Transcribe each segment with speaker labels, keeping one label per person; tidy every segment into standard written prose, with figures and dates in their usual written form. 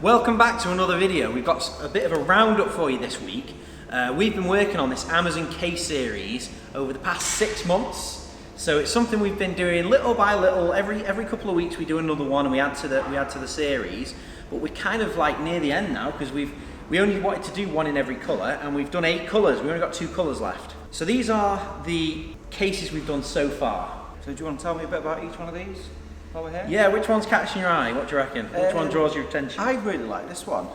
Speaker 1: Welcome back to another video. We've got a bit of a roundup for you this week. We've been working on this Amazon case series over the past 6 months. So it's something we've been doing little by little. Every couple of weeks we do another one and we add to the series. But we're kind of like near the end now because we only wanted to do one in every colour and we've done 8 colours. We've only got 2 colours left. So these are the cases we've done so far.
Speaker 2: So do you want to tell me a bit about each one of these over here?
Speaker 1: Yeah, which one's catching your eye? What do you reckon? Which one draws your attention?
Speaker 2: I really like this one.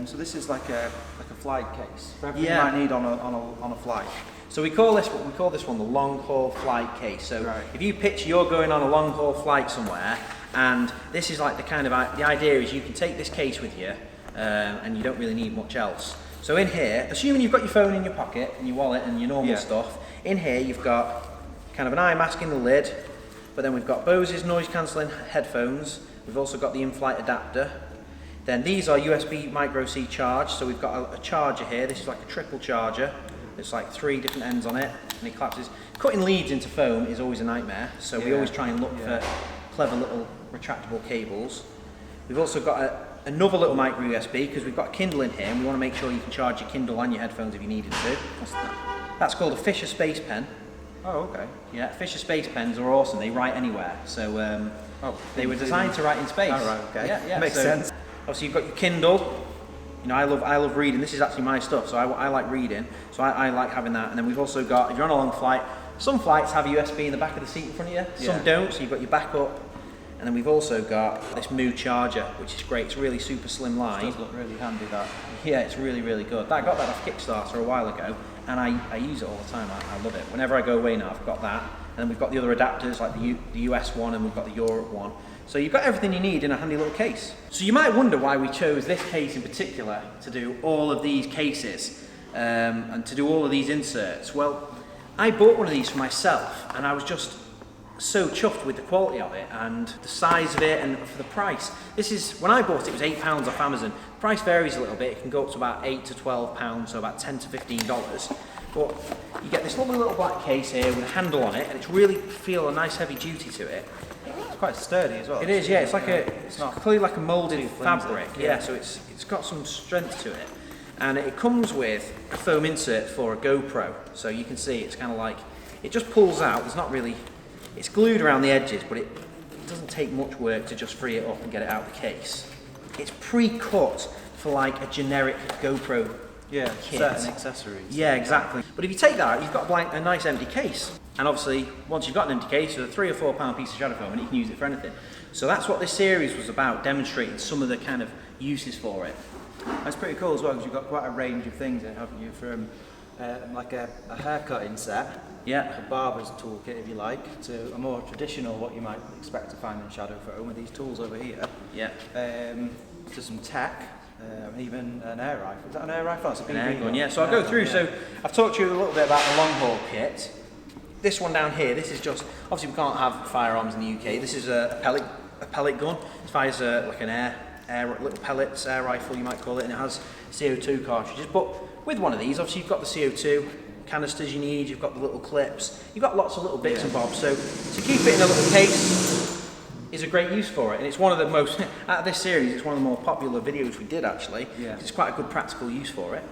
Speaker 2: So this is like a flight case for everything you might need on a flight.
Speaker 1: So we call this one the long haul flight case. So
Speaker 2: right.
Speaker 1: If you picture you're going on a long haul flight somewhere, and this is like the idea is you can take this case with you, and you don't really need much else. So in here, assuming you've got your phone in your pocket and your wallet and your normal stuff, in here you've got kind of an eye mask in the lid, but then we've got Bose's noise cancelling headphones. We've also got the in-flight adapter. Then these are USB micro C charge, so we've got a charger here. This is like a triple charger. It's like 3 different ends on it, and it collapses. Cutting leads into foam is always a nightmare, so we always try and look for clever little retractable cables. We've also got another little micro USB because we've got a Kindle in here, and we want to make sure you can charge your Kindle and your headphones if you needed to.
Speaker 2: What's that?
Speaker 1: That's called a Fisher Space Pen.
Speaker 2: Oh, okay.
Speaker 1: Yeah, Fisher Space Pens are awesome. They write anywhere, so they were designed to write in space.
Speaker 2: Oh, right, okay.
Speaker 1: Yeah,
Speaker 2: makes sense.
Speaker 1: Obviously, you've got your Kindle. You know, I love reading. This is actually my stuff, so I like reading. So I like having that. And then we've also got, if you're on a long flight, some flights have USB in the back of the seat in front of you. Some don't, so you've got your backup. And then we've also got this Moo charger, which is great. It's really super slim line.
Speaker 2: It does look really handy, that.
Speaker 1: Yeah, it's really, really good. I got that off Kickstarter a while ago, and I use it all the time. I love it. Whenever I go away now, I've got that. And then we've got the other adapters, like the US one, and we've got the Europe one. So you've got everything you need in a handy little case. So you might wonder why we chose this case in particular to do all of these cases, and to do all of these inserts. Well, I bought one of these for myself, and I was just so chuffed with the quality of it and the size of it and for the price. When I bought it, it was £8 off Amazon. The price varies a little bit. It can go up to about £8 to £12, so about $10 to $15. But you get this lovely little black case here with a handle on it, and it's really feel a nice heavy duty to it.
Speaker 2: It's quite sturdy as well.
Speaker 1: It is, yeah. It's not clearly like a moulded fabric. Yeah, so it's got some strength to it, and it comes with a foam insert for a GoPro. So you can see it's kind of like it just pulls out. There's not really. It's glued around the edges, but it doesn't take much work to just free it up and get it out of the case. It's pre-cut for like a generic GoPro kit.
Speaker 2: Certain accessories.
Speaker 1: Yeah, exactly. But if you take that out, you've got a nice empty case. And obviously, once you've got an empty case, with a £3 or £4 piece of shadow foam, and you can use it for anything. So that's what this series was about, demonstrating some of the kind of uses for it.
Speaker 2: That's pretty cool as well, because you've got quite a range of things in, haven't you? From like a haircut inset, a Barber's Toolkit if you like, to a more traditional, what you might expect to find in shadow foam with these tools over here. To some tech, and even an air rifle. Is that an air rifle? That's
Speaker 1: an air gun, yeah. So I'll go through. So I've talked to you a little bit about the long haul kit. This one down here, this is just, obviously we can't have firearms in the UK. This is a pellet gun. It fires like an little pellets, air rifle you might call it, and it has CO2 cartridges. But with one of these, obviously you've got the CO2 canisters you need, you've got the little clips, you've got lots of little bits and bobs. So to keep it in a little case is a great use for it, and it's one of the most, out of this series, it's one of the more popular videos we did actually. It's quite a good practical use for it.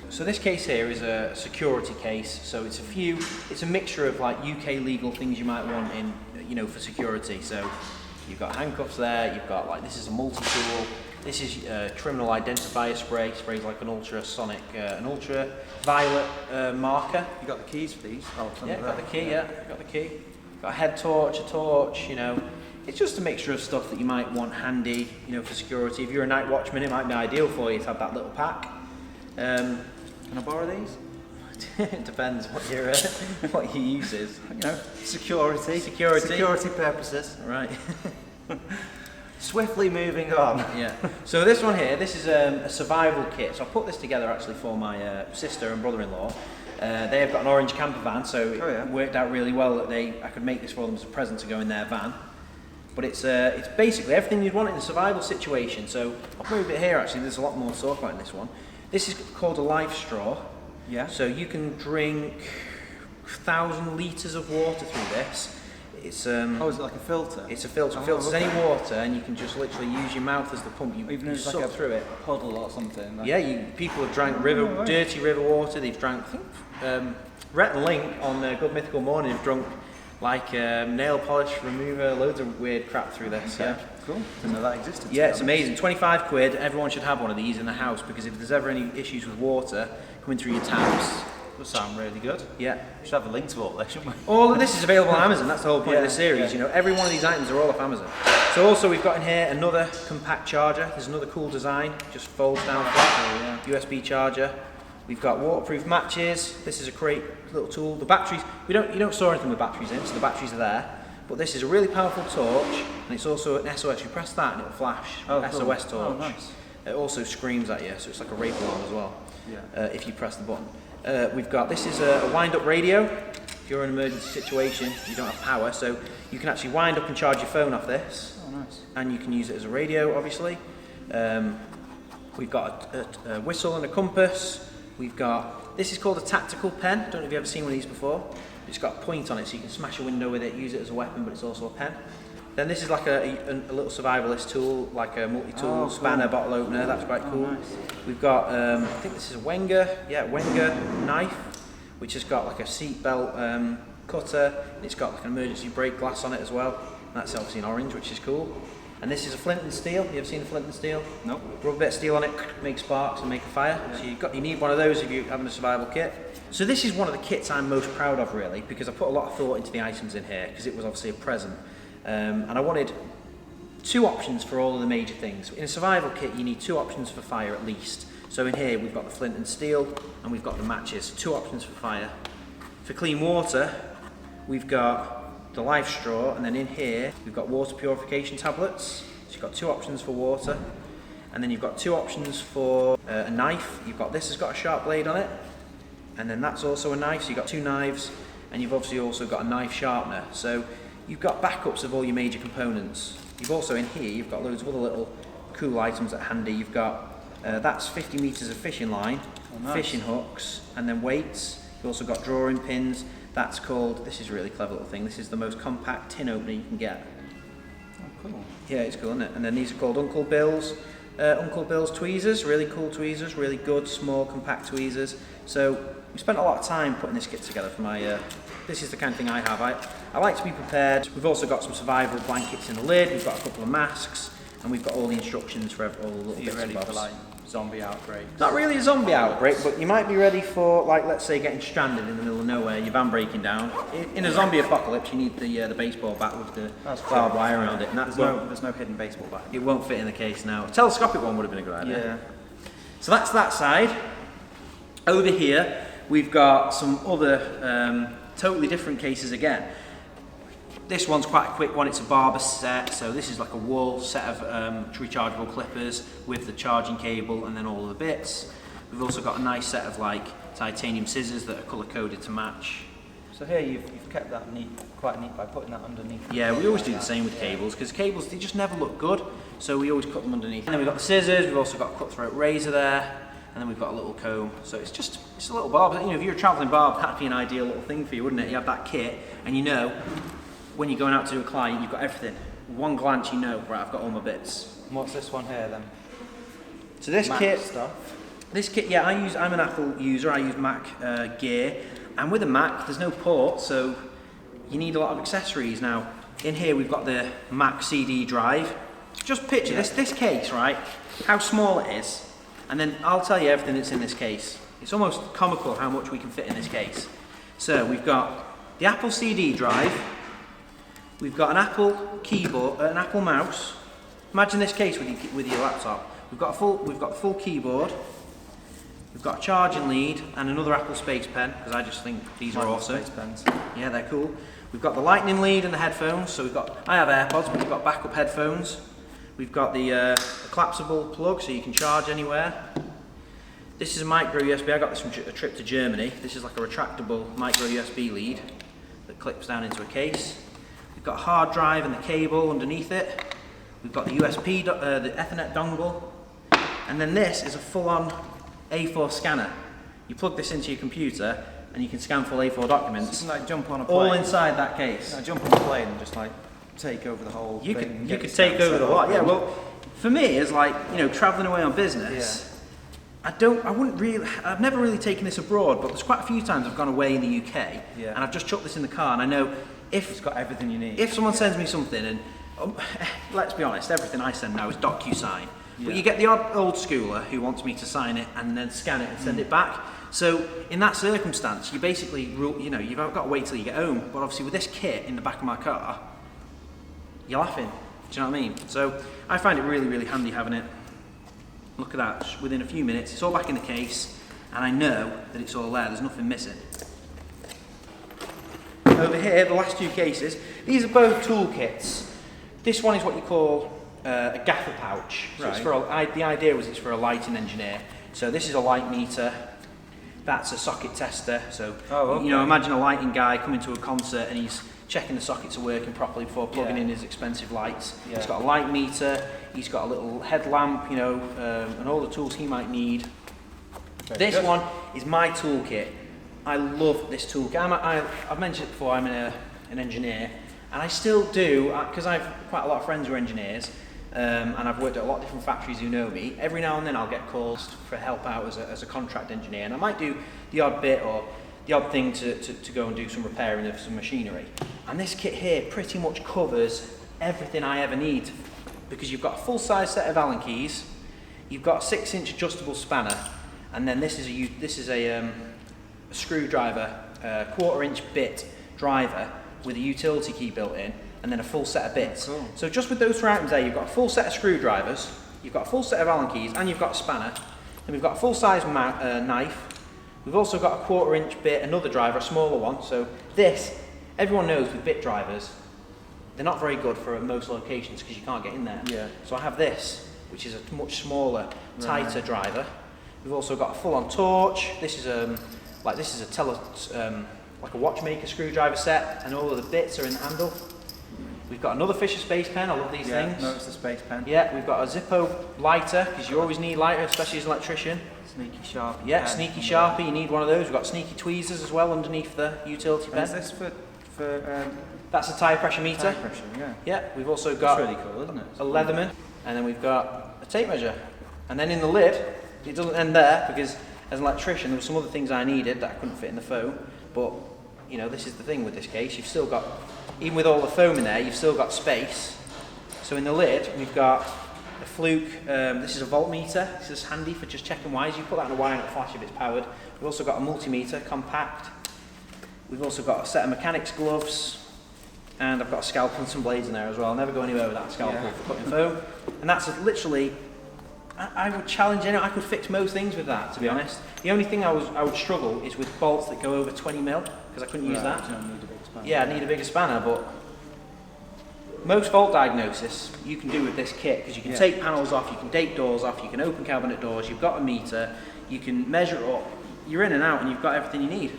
Speaker 1: So this case here is a security case, so it's a mixture of like UK legal things you might want in, for security. So you've got handcuffs there, you've got this is a multi-tool, this is criminal identifier spray, sprays like an ultrasonic, an ultraviolet marker.
Speaker 2: You got the keys for these?
Speaker 1: Got the key, got the key. Got a head torch, a torch, It's just a mixture of stuff that you might want handy, for security. If you're a night watchman, it might be ideal for you to have that little pack.
Speaker 2: Can I borrow these?
Speaker 1: It depends what your use is.
Speaker 2: Security purposes.
Speaker 1: Right.
Speaker 2: Swiftly moving on.
Speaker 1: Yeah. So this one here, this is a survival kit. So I put this together actually for my sister and brother-in-law. They have got an orange camper van, so it worked out really well that I could make this for them as a present to go in their van. But it's basically everything you'd want in a survival situation. So I'll move it here actually. There's a lot more to talk about in this one. This is called a life straw. Yeah. So you can drink 1,000 litres of water through this. It's
Speaker 2: oh, is it like a filter?
Speaker 1: It's a filter. It filters any water, and you can just literally use your mouth as the pump. You
Speaker 2: even if it's
Speaker 1: suck
Speaker 2: like a
Speaker 1: through it.
Speaker 2: puddle or something. Like...
Speaker 1: Yeah, people have drank dirty river water. They've drank. I think Rhett and Link on Good Mythical Morning have drunk like nail polish remover, loads of weird crap through this.
Speaker 2: Okay.
Speaker 1: Yeah,
Speaker 2: cool. Didn't know that existed.
Speaker 1: Yeah, it's amazing. 25 quid. Everyone should have one of these in the house because if there's ever any issues with water coming through your taps.
Speaker 2: Does sound really good.
Speaker 1: Yeah.
Speaker 2: We should have a link to all this, shouldn't we?
Speaker 1: All of this is available on Amazon. That's the whole point of the series. You know, every one of these items are all off Amazon. So also we've got in here another compact charger. There's another cool design. Just folds down flat. USB charger. We've got waterproof matches. This is a great little tool. The batteries, you don't store anything with batteries in, so the batteries are there. But this is a really powerful torch, and it's also an SOS. You press that and it'll flash.
Speaker 2: Oh,
Speaker 1: SOS
Speaker 2: cool.
Speaker 1: torch.
Speaker 2: Oh, nice.
Speaker 1: It also screams at you, so it's like a rape alarm as well.
Speaker 2: Yeah.
Speaker 1: If you press the button. We've got, this is a wind-up radio. If you're in an emergency situation, you don't have power, so you can actually wind up and charge your phone off this.
Speaker 2: Oh, nice.
Speaker 1: And you can use it as a radio, obviously. We've got a whistle and a compass. We've got, this is called a tactical pen. Don't know if you've ever seen one of these before. It's got a point on it, so you can smash a window with it, use it as a weapon, but it's also a pen. Then this is like a little survivalist tool, like a multi-tool spanner, bottle opener. That's quite cool.
Speaker 2: Oh, nice.
Speaker 1: We've got, I think this is a Wenger knife, which has got like a seat belt cutter. And it's got like an emergency brake glass on it as well. And that's obviously an orange, which is cool. And this is a flint and steel. You ever seen a flint and steel?
Speaker 2: Nope.
Speaker 1: Rub a bit of steel on it, make sparks and make a fire. Yeah. So you need one of those if you're having a survival kit. So this is one of the kits I'm most proud of, really, because I put a lot of thought into the items in here, because it was obviously a present. And I wanted 2 options for all of the major things. In a survival kit, you need 2 options for fire at least. So in here, we've got the flint and steel, and we've got the matches. 2 options for fire. For clean water, we've got the life straw, and then in here, we've got water purification tablets. So you've got 2 options for water. And then you've got 2 options for a knife. You've got, this has got a sharp blade on it. And then that's also a knife, so you've got 2 knives. And you've obviously also got a knife sharpener. So you've got backups of all your major components. You've also in here, you've got loads of other little cool items at handy. You've got, that's 50 metres of fishing line, fishing hooks, and then weights. You've also got drawing pins. That's called, this is a really clever little thing, this is the most compact tin opener you can get.
Speaker 2: Oh, cool.
Speaker 1: Yeah, it's cool, isn't it? And then these are called Uncle Bill's tweezers, really cool tweezers, really good, small, compact tweezers. So we spent a lot of time putting this kit together for my, this is the kind of thing I have. I like to be prepared. We've also got some survival blankets in the lid, we've got a couple of masks, and we've got all the instructions for all the little bits and bobs.
Speaker 2: For like zombie outbreaks?
Speaker 1: Not really a zombie outbreak, but you might be ready for, like, let's say getting stranded in the middle of nowhere, your van breaking down. In a zombie apocalypse, you need the baseball bat with the barbed wire around it. And
Speaker 2: there's no hidden baseball bat.
Speaker 1: It won't fit in the case now. A telescopic one would have been a good idea.
Speaker 2: Yeah.
Speaker 1: So that's that side. Over here, we've got some other totally different cases again. This one's quite a quick one, it's a Barber set, so this is like a wall set of rechargeable clippers with the charging cable and then all of the bits. We've also got a nice set of like titanium scissors that are colour coded to match.
Speaker 2: So here you've kept that quite neat by putting that underneath.
Speaker 1: Yeah, we always do the same with cables, because cables, they just never look good, so we always cut them underneath. And then we've got the scissors, we've also got a cutthroat razor there, and then we've got a little comb. So it's a little barber. You know, if you're a travelling barber, that'd be an ideal little thing for you, wouldn't it? You have that kit, and you know, when you're going out to do a client, you've got everything. One glance, you know, right, I've got all my bits.
Speaker 2: And what's this one here then?
Speaker 1: So this
Speaker 2: Mac
Speaker 1: kit,
Speaker 2: stuff.
Speaker 1: This kit, yeah, I'm an Apple user. I use Mac gear, and with a Mac, there's no port, so you need a lot of accessories. Now, in here we've got the Mac CD drive. Just picture this case, right? How small it is, and then I'll tell you everything that's in this case. It's almost comical how much we can fit in this case. So we've got the Apple CD drive. We've got an Apple keyboard, an Apple mouse. Imagine this case with your laptop. We've got the full keyboard. We've got a charging lead and another Apple Space Pen, because I just think these are awesome.
Speaker 2: Space pens.
Speaker 1: Yeah, they're cool. We've got the lightning lead and the headphones. So I have AirPods, but we've got backup headphones. We've got the collapsible plug, so you can charge anywhere. This is a micro USB. I got this from a trip to Germany. This is like a retractable micro USB lead that clips down into a case. We've got a hard drive and the cable underneath it. We've got the USB, the Ethernet dongle. And then this is a full-on A4 scanner. You plug this into your computer, and you can scan full A4 documents.
Speaker 2: So you can like jump on a plane.
Speaker 1: All inside that case.
Speaker 2: Jump on a plane and just like take over the whole
Speaker 1: You
Speaker 2: thing.
Speaker 1: could take over the lot. Yeah, well, for me, as like, you know, travelling away on business, I've never really taken this abroad, but there's quite a few times I've gone away in the UK, and I've just chucked this in the car, and I know if
Speaker 2: it's got everything you need.
Speaker 1: If someone sends me something, and let's be honest, everything I send now is DocuSign, but you get the odd old schooler who wants me to sign it and then scan it and send it back. So in that circumstance, you basically, you know, you've got to wait till you get home. But obviously with this kit in the back of my car, you're laughing. Do you know what I mean? So I find it really, really handy having it. Look at that, just within a few minutes, it's all back in the case, and I know that it's all there, there's nothing missing. Over here, the last two cases, these are both toolkits. This one is what you call a gaffer pouch. So it's for the idea was it's for a lighting engineer. So this is a light meter, that's a socket tester. So you know, imagine a lighting guy coming to a concert and he's checking the sockets are working properly before plugging in his expensive lights. He's got a light meter, he's got a little headlamp, you know, and all the tools he might need. This one is my toolkit. I love this toolkit. I've mentioned it before, I'm an engineer, and I still do, because I've quite a lot of friends who are engineers, and I've worked at a lot of different factories who know me. Every now and then I'll get calls for help out as a contract engineer, and I might do the odd bit or the odd thing to go and do some repairing of some machinery. And this kit here pretty much covers everything I ever need, because you've got a full-size set of Allen keys, you've got a 6-inch adjustable spanner, and then this is a screwdriver, 1/4-inch bit driver with a utility key built in, and then a full set of bits. Cool. So just with those 3 items there, you've got a full set of screwdrivers, you've got a full set of Allen keys, and you've got a spanner. Then we've got a full-size knife. We've also got a 1/4-inch bit, another driver, a smaller one. So this, everyone knows with bit drivers, they're not very good for most locations because you can't get in there. So I have this, which is a much smaller, tighter driver. We've also got a full-on torch. This is like a watchmaker screwdriver set, and all of the bits are in the handle. We've got another Fisher Space Pen. I love these things.
Speaker 2: No, it's the Space Pen.
Speaker 1: Yeah, we've got a Zippo lighter, because you always need lighter, especially as an electrician.
Speaker 2: Sneaky Sharpie.
Speaker 1: Yeah, Sneaky Sharpie, you need one of those. We've got sneaky tweezers as well underneath the utility pen.
Speaker 2: Is this for
Speaker 1: that's a tyre pressure meter.
Speaker 2: Tire pressure,
Speaker 1: Yeah, we've also got
Speaker 2: really cool, isn't it?
Speaker 1: a Leatherman, and then we've got a tape measure. And then in the lid, it doesn't end there, because as an electrician there were some other things I needed that I couldn't fit in the foam. But you know, this is the thing with this case, you've still got, even with all the foam in there, you've still got space. So in the lid we've got a Fluke, this is a voltmeter. This is handy for just checking wires. You put that in a wire and it'll flash if it's powered. We've also got a multimeter, compact. We've also got a set of mechanics gloves, and I've got a scalpel and some blades in there as well. I'll never go anywhere with that scalpel for cutting foam. And that's literally, I would challenge anyone. I could fix most things with that, to be honest. The only thing I would struggle is with bolts that go over 20 mil, because I couldn't use that.
Speaker 2: You don't need a big spanner.
Speaker 1: Yeah, I need a bigger spanner, but most fault diagnosis you can do with this kit, because you can take panels off, you can take doors off, you can open cabinet doors, you've got a meter, you can measure up, you're in and out, and you've got everything you need.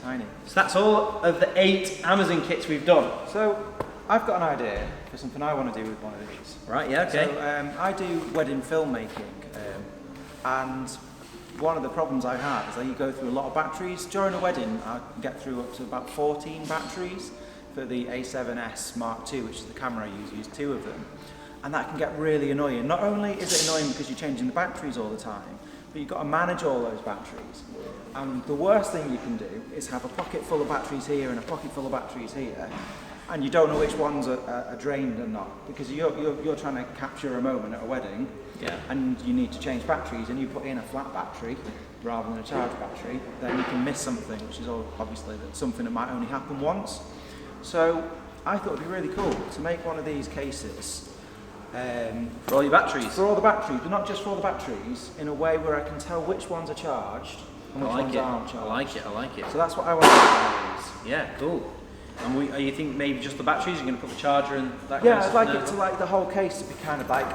Speaker 2: Tiny.
Speaker 1: So that's all of the 8 Amazon kits we've done.
Speaker 2: So I've got an idea for something I want to do with one of these.
Speaker 1: Right, yeah, okay.
Speaker 2: So I do wedding filmmaking, and one of the problems I have is that you go through a lot of batteries. During a wedding, I can get through up to about 14 batteries for the A7S Mark II, which is the camera I use 2 of them. And that can get really annoying. Not only is it annoying because you're changing the batteries all the time, but you've got to manage all those batteries. And the worst thing you can do is have a pocket full of batteries here and a pocket full of batteries here, and you don't know which ones are drained and not, because you're trying to capture a moment at a wedding, and you need to change batteries, and you put in a flat battery rather than a charged battery, then you can miss something, which is obviously something that might only happen once. So I thought it'd be really cool to make one of these cases
Speaker 1: for all your batteries.
Speaker 2: For all the batteries, but not just for all the batteries, in a way where I can tell which ones are charged and which ones aren't charged.
Speaker 1: I like it.
Speaker 2: So that's what I want to do with these.
Speaker 1: Yeah, cool. And you think maybe just the batteries? You're going to put the charger and that kind of
Speaker 2: Yeah,
Speaker 1: stuff?
Speaker 2: I'd like it to, like, the whole case to be kind of like,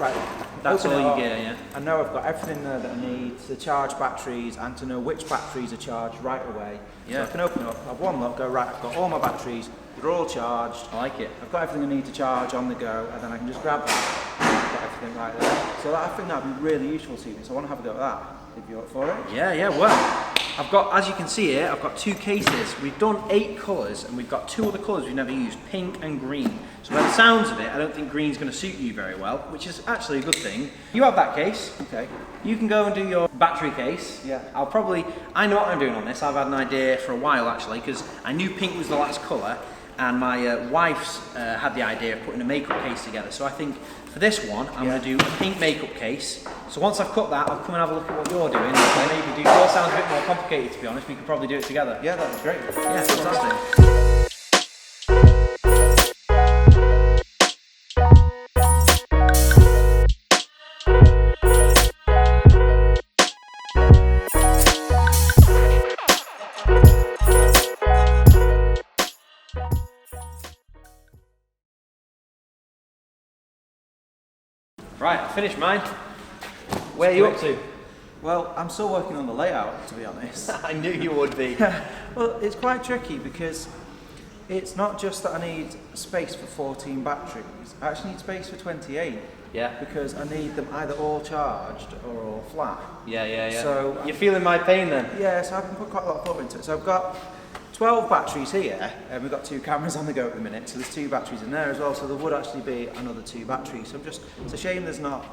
Speaker 2: right,
Speaker 1: that's
Speaker 2: open
Speaker 1: all
Speaker 2: it
Speaker 1: you
Speaker 2: up.
Speaker 1: get, yeah.
Speaker 2: I know I've got everything there that I need to charge batteries and to know which batteries are charged right away. So I can open it up, have one look, go, right, I've got all my batteries, they're all charged.
Speaker 1: I like it.
Speaker 2: I've got everything I need to charge on the go, and then I can just grab that and I've got everything right there. So I think that would be really useful to you, so I want to have a go at that, if you're up for it.
Speaker 1: Yeah, well, I've got, as you can see here, I've got 2 cases. We've done 8 colours and we've got 2 other colours we've never used, pink and green. So by the sounds of it, I don't think green's going to suit you very well, which is actually a good thing. You have that case.
Speaker 2: Okay.
Speaker 1: You can go and do your battery case.
Speaker 2: Yeah.
Speaker 1: I know what I'm doing on this. I've had an idea for a while actually, because I knew pink was the last colour, and my wife's had the idea of putting a makeup case together. So I think for this one, I'm going to do a pink makeup case. So once I've cut that, I'll come and have a look at what you're doing. Maybe do. Yours sounds a bit more complicated, to be honest. We could probably do it together.
Speaker 2: Yeah, that'd be great.
Speaker 1: Yeah, fantastic. Right, I finished mine. Where are you up to?
Speaker 2: Well, I'm still working on the layout, to be honest.
Speaker 1: I knew you would be.
Speaker 2: Well, it's quite tricky because it's not just that I need space for 14 batteries, I actually need space for 28.
Speaker 1: Yeah.
Speaker 2: Because I need them either all charged or all flat.
Speaker 1: Yeah.
Speaker 2: So
Speaker 1: you're feeling my pain then?
Speaker 2: Yeah, so I've put quite a lot of thought into it. So I've got 12 batteries here, and we've got 2 cameras on the go at the minute, so there's 2 batteries in there as well, so there would actually be another 2 batteries. So it's a shame there's not,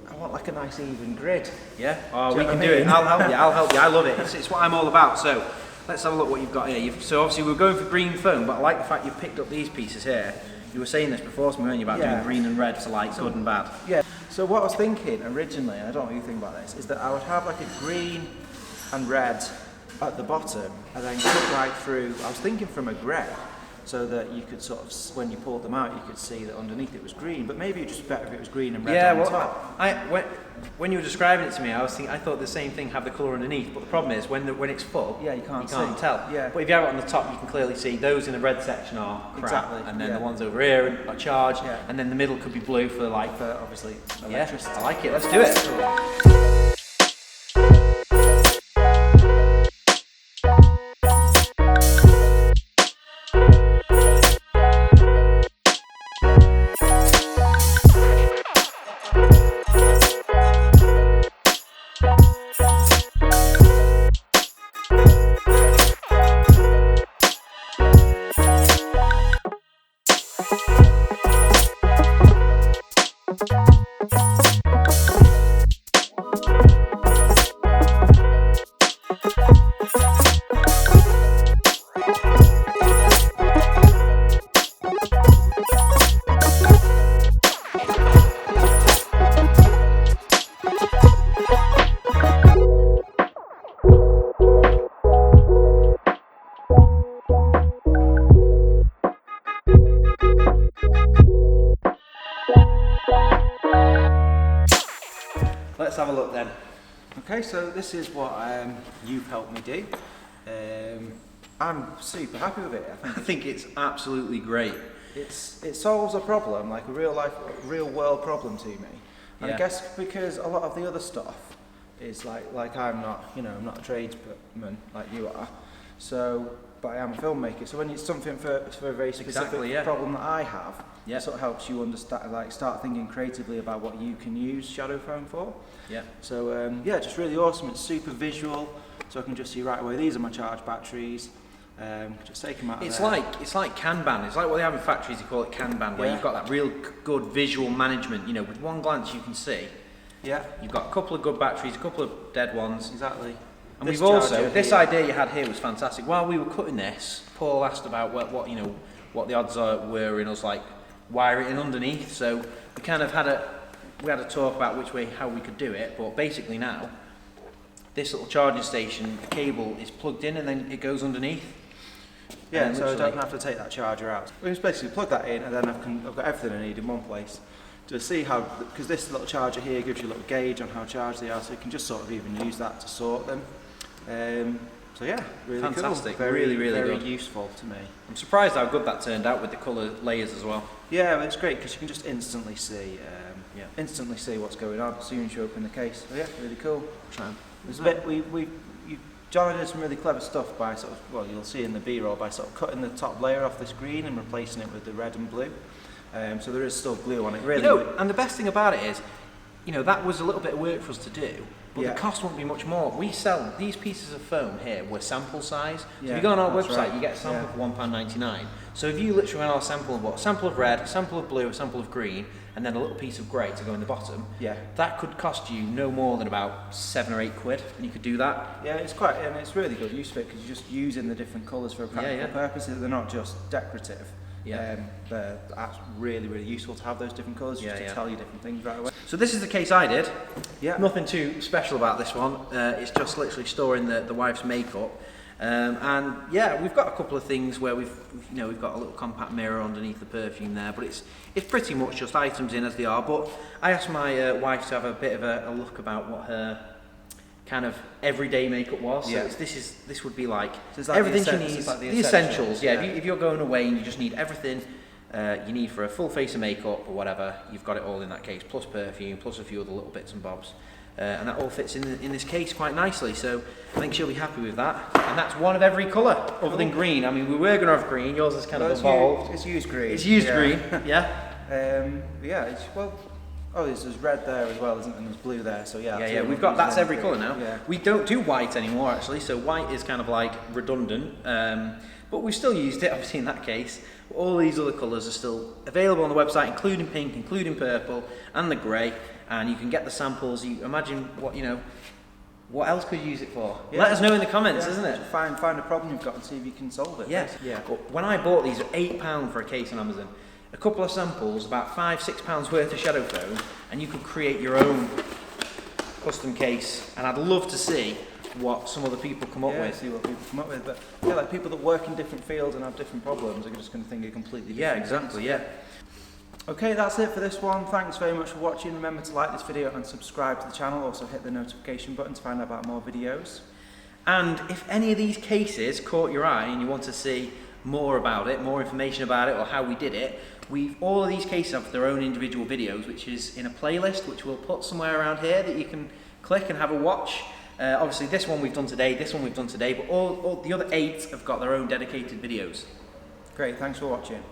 Speaker 2: I want like a nice even grid.
Speaker 1: Yeah? Oh,
Speaker 2: Do
Speaker 1: we
Speaker 2: you know
Speaker 1: can
Speaker 2: what
Speaker 1: do
Speaker 2: I
Speaker 1: it.
Speaker 2: mean?
Speaker 1: I'll help you. I love it. It's what I'm all about. So let's have a look what you've got here. So obviously we're going for green foam, but I like the fact you've picked up these pieces here. You were saying this before to me, weren't you, about doing green and red for like good and bad?
Speaker 2: Yeah, so what I was thinking originally, and I don't know what you think about this, is that I would have like a green and red at the bottom and then cut right through. I was thinking from a grey, so that you could sort of, when you pulled them out, you could see that underneath it was green, but maybe it'd just be better if it was green and red on top.
Speaker 1: When you were describing it to me, I thought the same thing, have the colour underneath, but the problem is when it's full,
Speaker 2: you can't
Speaker 1: tell.
Speaker 2: Yeah.
Speaker 1: But if you have it on the top, you can clearly see those in the red section are crap,
Speaker 2: Exactly,
Speaker 1: and then the ones over here are charged, and then the middle could be blue for like,
Speaker 2: for obviously electricity.
Speaker 1: I like it, let's do it. Let's have a look then.
Speaker 2: Okay, so this is what you've helped me do. I'm super happy with it.
Speaker 1: I think it's absolutely great.
Speaker 2: It solves a problem, like a real world problem to me. And I guess because a lot of the other stuff is like I'm not, I'm not a tradesman like you are. So, but I am a filmmaker. So when it's something for a very specific problem that I have, it sort of helps you understand, like start thinking creatively about what you can use shadow foam for.
Speaker 1: Yeah.
Speaker 2: So just really awesome. It's super visual, so I can just see right away. These are my charge batteries. Just take them out.
Speaker 1: It's like Kanban. It's like what they have in factories. They call it Kanban, where you've got that real good visual management. With one glance you can see.
Speaker 2: Yeah.
Speaker 1: You've got a couple of good batteries, a couple of dead ones.
Speaker 2: Exactly.
Speaker 1: And we've also, this idea you had here was fantastic. While we were cutting this, Paul asked about what the odds were in us like wiring it in underneath. So we kind of had a talk about how we could do it. But basically now, this little charging station, the cable is plugged in and then it goes underneath.
Speaker 2: Yeah, so I don't have to take that charger out. We just basically plug that in and then I've got everything I need in one place. To see how, because this little charger here gives you a little gauge on how charged they are, so you can just sort of even use that to sort them. So yeah, really
Speaker 1: fantastic,
Speaker 2: cool.
Speaker 1: really
Speaker 2: very
Speaker 1: good.
Speaker 2: Useful to me.
Speaker 1: I'm surprised how good that turned out with the colour layers as well.
Speaker 2: Yeah, well, it's great because you can just instantly see what's going on as soon as you open the case. So yeah, really cool. There's a bit John did some really clever stuff by you'll see in the B-roll, by sort of cutting the top layer off this green and replacing it with the red and blue. So there is still glue on it, really.
Speaker 1: And the best thing about it is, you know, that was a little bit of work for us to do, but the cost won't be much more. We sell these pieces of foam here, were sample size. So if you go on our website, you get a sample for £1.99. So if you literally went on our sample and bought a sample of red, a sample of blue, a sample of green, and then a little piece of grey to go in the bottom, that could cost you no more than about £7 or £8, and you could do that.
Speaker 2: Yeah, it's quite, and it's really good use for it because you're just using the different colours for a practical purpose. They're not just decorative. They're really, really useful to have those different colours just to tell you different things right away.
Speaker 1: So this is the case I did. Nothing too special about this one. It's just literally storing the wife's makeup. And yeah, we've got a couple of things where we've got a little compact mirror underneath the perfume there, but it's pretty much just items in as they are. But I asked my wife to have a bit of a look about what her kind of everyday makeup was. So this would be like, everything she needs, like the essentials. If you're going away and you just need everything you need for a full face of makeup or whatever, you've got it all in that case, plus perfume, plus a few other little bits and bobs. And that all fits in this case quite nicely, so I think she'll be happy with that. And that's one of every colour, other than green. I mean, we were going to have green, yours is kind of evolved.
Speaker 2: It's used green.
Speaker 1: It's used green,
Speaker 2: there's red there as well, isn't there? And there's blue there, so
Speaker 1: we've got, that's every colour now. We don't do white anymore, actually, so white is kind of like redundant. But we've still used it, obviously, in that case. All these other colours are still available on the website, including pink, including purple, and the grey. And you can get the samples. You imagine what else could you use it for? Let us know in the comments, isn't it?
Speaker 2: Find a problem you've got and see if you can solve it.
Speaker 1: But when I bought these, £8 for a case on Amazon. A couple of samples, about £5-6 worth of shadow foam, and you could create your own custom case. And I'd love to see what some other people come up with.
Speaker 2: See what people come up with. But like people that work in different fields and have different problems are just going to think of completely different things. Okay, that's it for this one. Thanks very much for watching. Remember to like this video and subscribe to the channel. Also hit the notification button to find out about more videos.
Speaker 1: And if any of these cases caught your eye and you want to see more about it, more information about it, or how we did it, all of these cases have their own individual videos, which is in a playlist, which we'll put somewhere around here that you can click and have a watch. Obviously this one we've done today, this one we've done today, but all the other 8 have got their own dedicated videos.
Speaker 2: Great, thanks for watching.